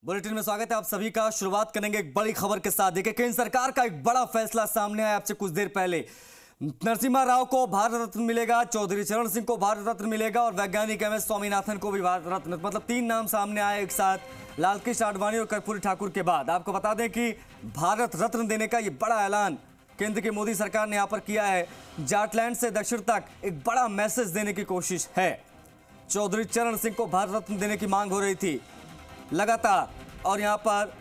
Bulletin में स्वागत है आप सभी का। शुरुआत करेंगे एक बड़ी खबर के साथ। देखिए, केंद्र सरकार का एक बड़ा फैसला सामने आया आपसे कुछ देर पहले। नरसिम्हा राव को भारत रत्न मिलेगा, चौधरी चरण सिंह को भारत रत्न मिलेगा और वैज्ञानिक एम एस स्वामीनाथन को भी भारत रत्न। मतलब तीन नाम सामने आए एक साथ, लालकृष्ण आडवाणी और कर्पूरी ठाकुर के बाद। आपको बता दें कि भारत रत्न देने का यह बड़ा ऐलान केंद्र की मोदी सरकार ने यहां पर किया है। जाटलैंड से दक्षिण तक एक बड़ा मैसेज देने की कोशिश है। चौधरी चरण सिंह को भारत रत्न देने की मांग हो रही थी लगातार, और यहां पर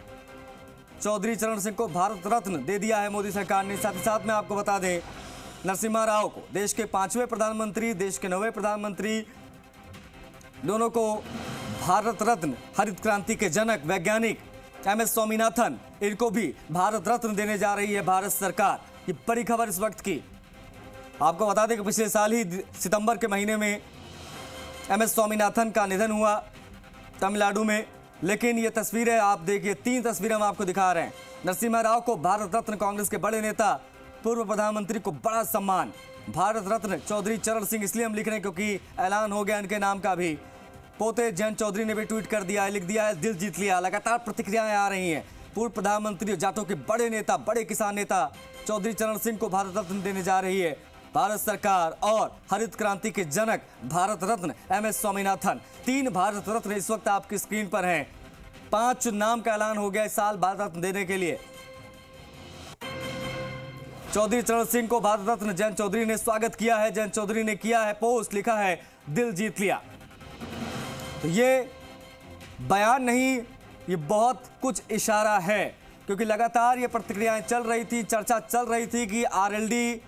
चौधरी चरण सिंह को भारत रत्न दे दिया है मोदी सरकार ने। साथ ही साथ में आपको बता दें, नरसिम्हा राव को, देश के 5वें प्रधानमंत्री, देश के 9वें प्रधानमंत्री, दोनों को भारत रत्न, हरित क्रांति के जनक वैज्ञानिक एम एस स्वामीनाथन, इनको भी भारत रत्न देने जा रही है भारत सरकार। ये बड़ी खबर इस वक्त की। आपको बता दें कि पिछले साल ही सितंबर के महीने में एम एस स्वामीनाथन का निधन हुआ तमिलनाडु में। लेकिन ये तस्वीरें आप देखिए, तीन तस्वीरें हम आपको दिखा रहे हैं। नरसिम्हा राव को भारत रत्न, कांग्रेस के बड़े नेता, पूर्व प्रधानमंत्री को बड़ा सम्मान, भारत रत्न। चौधरी चरण सिंह इसलिए हम लिख रहे हैं क्योंकि ऐलान हो गया इनके नाम का भी। पोते जयंत चौधरी ने भी ट्वीट कर दिया है, लिख दिया है, दिल जीत लिया। लगातार प्रतिक्रियाएं आ रही हैं। पूर्व प्रधानमंत्री, जाटों के बड़े नेता, बड़े किसान नेता चौधरी चरण सिंह को भारत रत्न देने जा रही है भारत सरकार, और हरित क्रांति के जनक भारत रत्न एम एस स्वामीनाथन। तीन भारत रत्न इस वक्त आपकी स्क्रीन पर हैं। 5 नाम का ऐलान हो गया इस साल भारत रत्न देने के लिए। चौधरी चरण सिंह को भारत रत्न, जयंत चौधरी ने स्वागत किया है। जयंत चौधरी ने किया है पोस्ट, लिखा है दिल जीत लिया। तो ये बयान नहीं, ये बहुत कुछ इशारा है, क्योंकि लगातार ये प्रतिक्रियाएं चल रही थी, चर्चा चल रही थी कि आरएलडी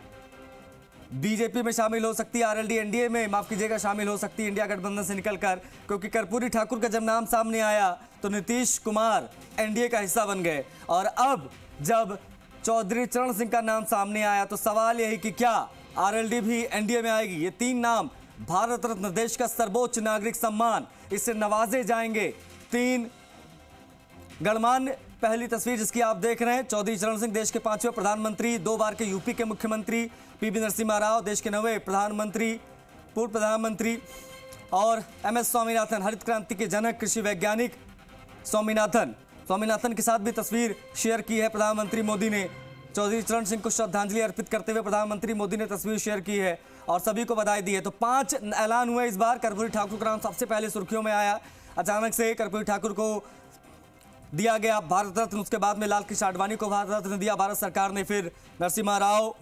बीजेपी में शामिल हो सकती है, आरएलडी एनडीए में, माफ कीजिएगा, शामिल हो सकती है इंडिया गठबंधन से निकलकर। क्योंकि कर्पूरी ठाकुर का जब नाम सामने आया तो नीतीश कुमार एनडीए का हिस्सा बन गए, और अब जब चौधरी चरण सिंह का नाम सामने आया तो सवाल यही कि क्या आरएलडी भी एनडीए में आएगी। ये तीन नाम, भारत रत्न, देश का सर्वोच्च नागरिक सम्मान, इससे नवाजे जाएंगे तीन गणमान्य। पहली तस्वीर जिसकी आप देख रहे हैं, चौधरी चरण सिंह, देश के 5वें प्रधानमंत्री, 2 बार के यूपी के मुख्यमंत्री। पीवी नरसिम्हा राव, देश के 9वें प्रधानमंत्री, पूर्व प्रधानमंत्री। और एम एस स्वामीनाथन, हरित क्रांति के जनक, कृषि वैज्ञानिक स्वामीनाथन के साथ भी तस्वीर शेयर की है प्रधानमंत्री मोदी ने। चौधरी चरण सिंह को श्रद्धांजलि अर्पित करते हुए प्रधानमंत्री मोदी ने तस्वीर शेयर की है और सभी को बधाई दी है। तो 5 ऐलान हुए इस बार। कर्पूरी ठाकुर का नाम सबसे पहले सुर्खियों में आया। अचानक से कर्पूरी ठाकुर को दिया गया भारत रत्न, उसके बाद में लालकृष्ण आडवाणी को भारत रत्न दिया भारत सरकार ने, फिर नरसिम्हा राव,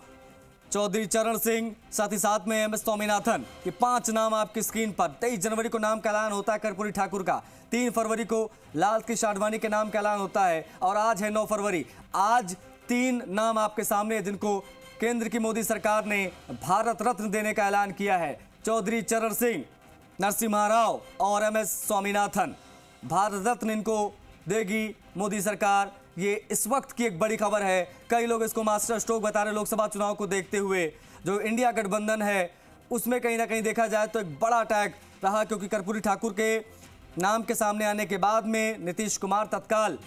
चौधरी चरण सिंह, साथ ही साथ में एम एस स्वामीनाथन। ये 5 नाम आपकी स्क्रीन पर। 23 जनवरी को नाम का ऐलान होता है कर्पूरी ठाकुर का, 3 फरवरी को लालकृष्ण आडवाणी के नाम का ऐलान होता है, और आज है 9 फरवरी। आज 3 नाम आपके सामने जिनको केंद्र की मोदी सरकार ने भारत रत्न देने का ऐलान किया है। चौधरी चरण सिंह, नरसिम्हा राव और एम एस स्वामीनाथन। भारत रत्न इनको देगी मोदी सरकार। ये इस वक्त की एक बड़ी खबर है। कई लोग इसको मास्टर स्ट्रोक बता रहे। लोकसभा चुनाव को देखते हुए जो इंडिया गठबंधन है उसमें कहीं ना कहीं देखा जाए तो एक बड़ा अटैक रहा, क्योंकि कर्पूरी ठाकुर के नाम के सामने आने के बाद में नीतीश कुमार तत्काल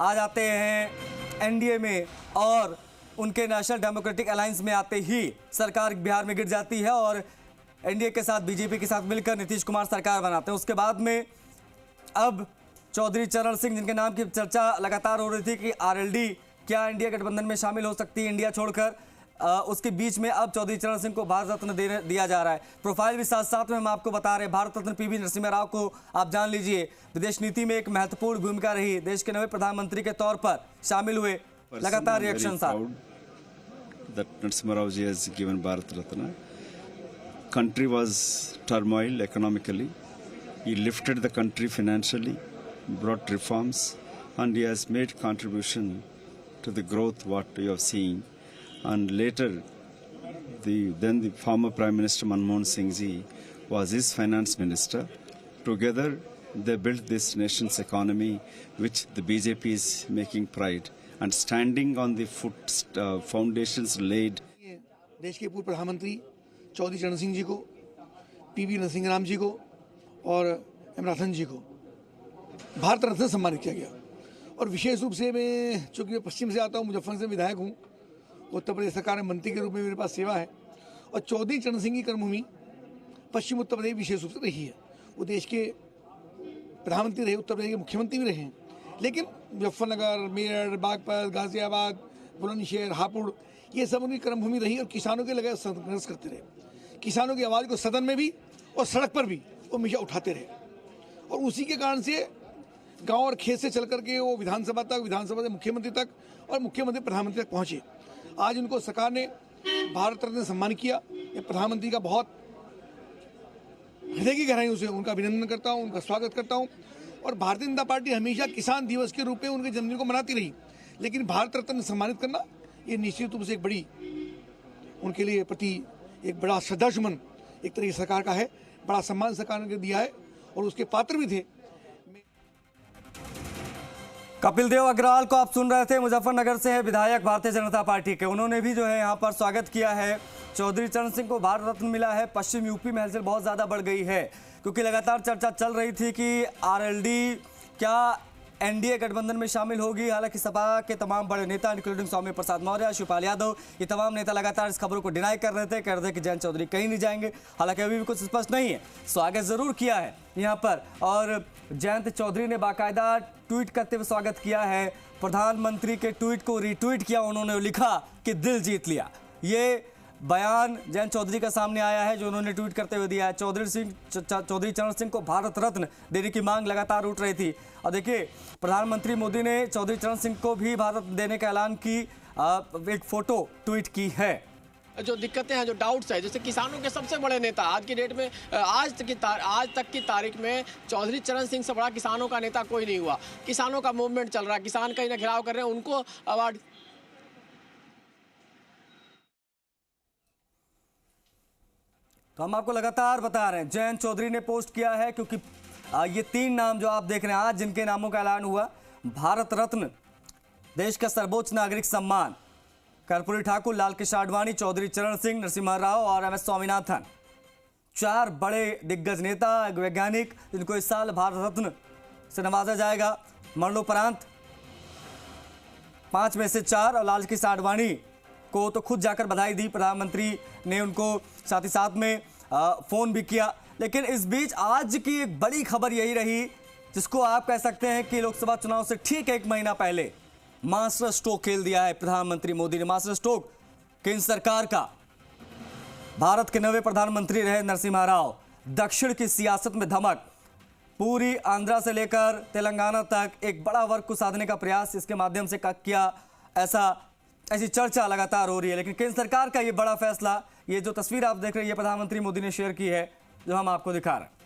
आ जाते हैं एनडीए में, और उनके नेशनल डेमोक्रेटिक अलायंस में आते ही सरकार बिहार में गिर जाती है, और एनडीए के साथ, बीजेपी के साथ मिलकर नीतीश कुमार सरकार बनाते हैं। उसके बाद में अब चौधरी चरण सिंह, जिनके नाम की चर्चा लगातार हो रही थी कि आरएलडी क्या इंडिया गठबंधन में शामिल हो सकती है इंडिया छोड़कर, उसके बीच में अब चौधरी चरण सिंह को भारत रत्न दिया जा रहा है। प्रोफाइल भी साथ साथ में हम आपको बता रहे हैं। भारत रत्न पीवी नरसिम्हा राव को आप जान लीजिए, विदेश नीति में एक महत्वपूर्ण भूमिका रही, देश के 9वें प्रधानमंत्री के तौर पर शामिल हुए। लगातार reaction Narasimha Rao ji has given Bharat Ratna. Country was turmoil economically. He lifted the country financially, brought reforms, and he has made contribution to the growth what we have seen. And later, the former Prime Minister Manmohan Singh ji was his finance minister. Together, they built this nation's economy, which the BJP is making pride and standing on the foundations laid. देश के पूर्व प्रधानमंत्री चौधरी चरण सिंह जी को, PV Narasimha जी को और M Nathan जी को भारत रत्न से सम्मानित किया गया। और विशेष रूप से मैं, चूँकि मैं पश्चिम से आता हूँ, मुजफ्फरनगर से विधायक हूँ, उत्तर प्रदेश सरकार में मंत्री के रूप में मेरे पास सेवा है, और चौधरी चरण सिंह की कर्मभूमि पश्चिम उत्तर प्रदेश विशेष रूप से रही है। वो देश के प्रधानमंत्री रहे, उत्तर प्रदेश के मुख्यमंत्री भी रहे हैं, लेकिन मुजफ्फरनगर, मेरठ, बागपत, गाजियाबाद, बुलंदशहर, हापुड़, ये सब उनकी कर्मभूमि रही और किसानों के लगे संघर्ष करते रहे। किसानों की आवाज़ को सदन में भी और सड़क पर भी वो हमेशा उठाते रहे, और उसी के कारण से गांव और खेत से चल करके वो विधानसभा तक, विधानसभा से मुख्यमंत्री तक और मुख्यमंत्री प्रधानमंत्री तक पहुँचे। आज उनको सरकार ने भारत रत्न सम्मान किया। ये प्रधानमंत्री का बहुत हृदय की गहराइयों से उनका अभिनंदन करता हूँ, उनका स्वागत करता हूँ। और भारतीय जनता पार्टी हमेशा किसान दिवस के रूप में उनके जन्मदिन को मनाती रही, लेकिन भारत रत्न सम्मानित करना ये निश्चित रूप से एक बड़ी उनके लिए प्रति एक बड़ा श्रद्धासुमन एक तरह की सरकार का है। बड़ा सम्मान सरकार ने दिया है और उसके पात्र भी थे। कपिल देव अग्रवाल को आप सुन रहे थे, मुजफ्फरनगर से है विधायक भारतीय जनता पार्टी के। उन्होंने भी जो है यहाँ पर स्वागत किया है। चौधरी चरण सिंह को भारत रत्न मिला है। पश्चिम यूपी में हलचल बहुत ज़्यादा बढ़ गई है, क्योंकि लगातार चर्चा चल रही थी कि आरएलडी क्या एनडीए गठबंधन में शामिल होगी। हालांकि सपा के तमाम बड़े नेता इंक्लूडिंग स्वामी प्रसाद मौर्य, शिवपाल यादव, ये तमाम नेता लगातार इस खबरों को डिनाई कर रहे थे, कह रहे थे कि जयंत चौधरी कहीं नहीं जाएंगे। हालांकि अभी भी कुछ स्पष्ट नहीं है। स्वागत जरूर किया है यहाँ पर, और जयंत चौधरी ने बाकायदा ट्वीट करते हुए स्वागत किया है। प्रधानमंत्री के ट्वीट को रीट्वीट किया उन्होंने, लिखा कि दिल जीत लिया। ये बयान जयंत चौधरी का सामने आया है जो उन्होंने ट्वीट करते हुए दिया है। चौधरी चरण सिंह को भारत रत्न देने की मांग लगातार उठ रही थी, और देखिए प्रधानमंत्री मोदी ने चौधरी चरण सिंह को भी भारत देने का ऐलान की एक फोटो ट्वीट की है। जो दिक्कतें हैं, जो डाउट्स है, जैसे किसानों के सबसे बड़े नेता आज की डेट में, आज तक की तारीख में चौधरी चरण सिंह से बड़ा किसानों का नेता कोई नहीं हुआ। किसानों का मूवमेंट चल रहा है, किसान कहीं ना घेराव कर रहे हैं, उनको अवार्ड। तो हम आपको लगातार बता रहे हैं, जयंत चौधरी ने पोस्ट किया है, क्योंकि ये 3 नाम जो आप देख रहे हैं आज जिनके नामों का ऐलान हुआ, भारत रत्न देश का सर्वोच्च नागरिक सम्मान, कर्पूरी ठाकुर, लाल कृष्ण आडवाणी, चौधरी चरण सिंह, नरसिम्हा राव और एम एस स्वामीनाथन, 4 बड़े दिग्गज नेता, वैज्ञानिक जिनको इस साल भारत रत्न से नवाजा जाएगा। मरणोपरांत 5 में से 4, और लाल कृष्ण आडवाणी को तो खुद जाकर बधाई दी प्रधानमंत्री ने उनको, साथ ही साथ में फोन भी किया। लेकिन इस बीच आज की एक बड़ी खबर यही रही, जिसको आप कह सकते हैं कि लोकसभा चुनाव से ठीक 1 महीना पहले मास्टर स्ट्रोक खेल दिया है प्रधानमंत्री मोदी ने। मास्टर स्ट्रोक केंद्र सरकार का। भारत के नवे प्रधानमंत्री रहे नरसिम्हा राव। दक्षिण की सियासत में धमक, पूरी आंध्रा से लेकर तेलंगाना तक एक बड़ा वर्ग को साधने का प्रयास इसके माध्यम से किया, ऐसी चर्चा लगातार हो रही है। लेकिन केंद्र सरकार का ये बड़ा फैसला, ये जो तस्वीर आप देख रहे हैं, ये प्रधानमंत्री मोदी ने शेयर की है, जो हम आपको दिखा रहे हैं।